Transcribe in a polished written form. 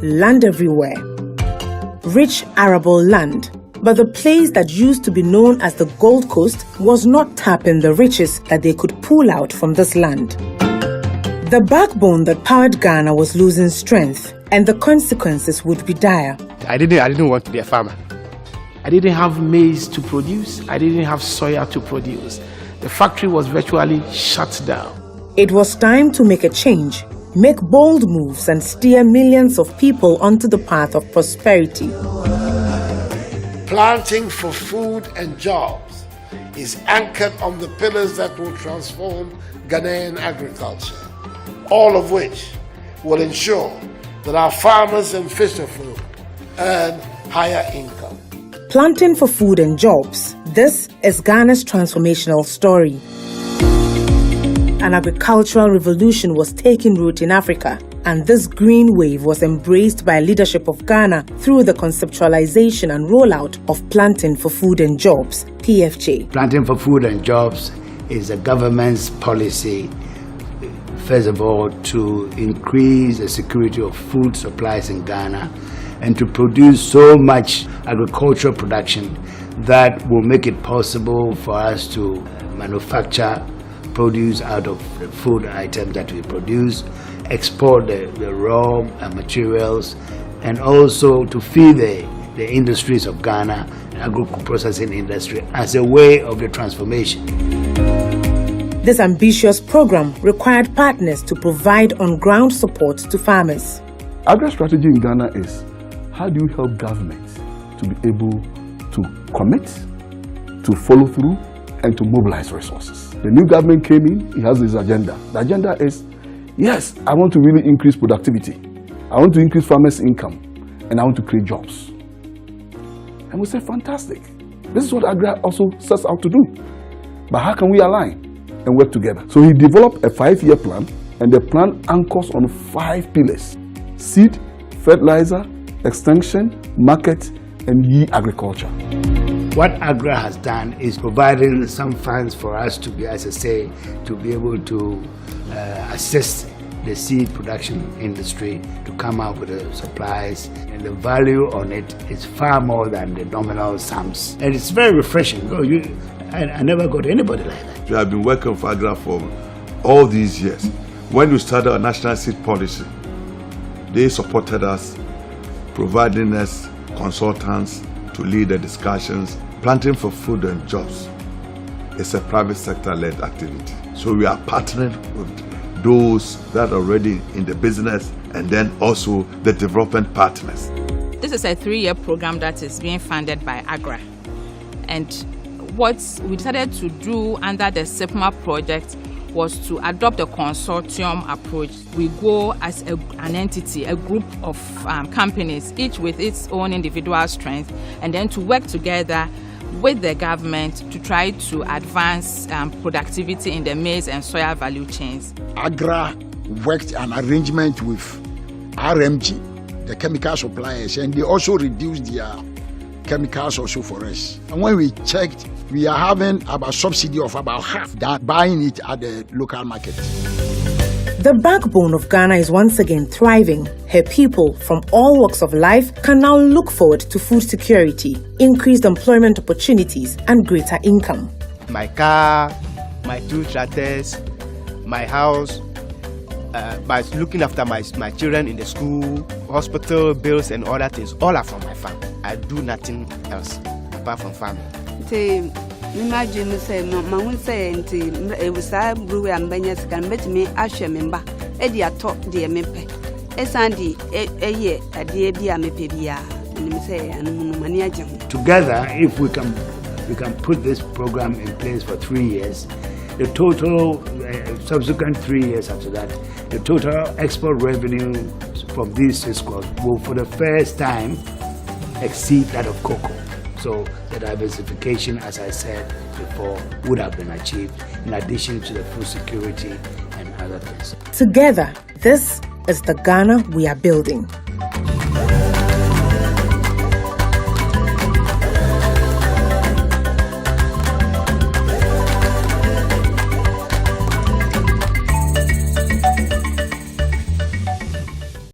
Land everywhere. Rich arable land. But the place that used to be known as the Gold Coast was not tapping the riches that they could pull out from this land. The backbone that powered Ghana was losing strength, and the consequences would be dire. I didn't want to be a farmer. I didn't have maize to produce. I didn't have soya to produce. The factory was virtually shut down. It was time to make a change, make bold moves, and steer millions of people onto the path of prosperity. Planting for food and jobs is anchored on the pillars that will transform Ghanaian agriculture, all of which will ensure that our farmers and fisherfolk earn higher income. Planting for food and jobs. This is Ghana's transformational story. An agricultural revolution was taking root in Africa, and this green wave was embraced by leadership of Ghana through the conceptualization and rollout of Planting for Food and Jobs, PFJ. Planting for Food and Jobs is the government's policy, first of all, to increase the security of food supplies in Ghana and to produce so much agricultural production that will make it possible for us to manufacture produce out of the food items that we produce, export the raw materials, and also to feed the industries of Ghana, the agro-processing industry, as a way of the transformation. This ambitious program required partners to provide on-ground support to farmers. AGRA strategy in Ghana is, how do you help governments to be able to commit, to follow through, and to mobilize resources? The new government came in, it has this agenda. The agenda is, yes, I want to really increase productivity. I want to increase farmers' income, and I want to create jobs. And we say, fantastic. This is what AGRA also sets out to do. But how can we align and work together? So he developed a 5-year plan, and the plan anchors on 5 pillars: seed, fertilizer, extension, market, and agriculture. What AGRA has done is providing some funds for us to be, as I say, to be able to assist the seed production industry to come up with the supplies, and the value on it is far more than the nominal sums. And it's very refreshing. I never got anybody like that. We have been working for AGRA for all these years. When we started our national seed policy, they supported us, providing us consultants to lead the discussions. Planting for Food and Jobs is a private sector-led activity. So we are partnering with those that are already in the business, and then also the development partners. This is a 3-year program that is being funded by AGRA. And what we decided to do under the SIPMA project was to adopt a consortium approach. We go as an entity, a group of companies, each with its own individual strength, and then to work together with the government to try to advance productivity in the maize and soya value chains. AGRA worked an arrangement with RMG, the chemical suppliers, and they also reduced their chemicals also for us. And when we checked, we are having about subsidy of about half that, buying it at the local market. The backbone of Ghana is once again thriving. Her people from all walks of life can now look forward to food security, increased employment opportunities, and greater income. My car, my 2 tractors, my house, by looking after my children in the school, hospital bills and all that is all are from my farm. I do nothing else apart from farming. Imagine say my say it was brew and banyas can met me ashememba edi atop de mepe esandi eye ade bia mepe bia nim say anu mani agem. Together, if we can put this program in place for 3 years, the total subsequent 3 years after that, the total export revenue from these fiscals will for the first time exceed that of cocoa. So the diversification, as I said before, would have been achieved in addition to the food security and other things. Together, this is the Ghana we are building.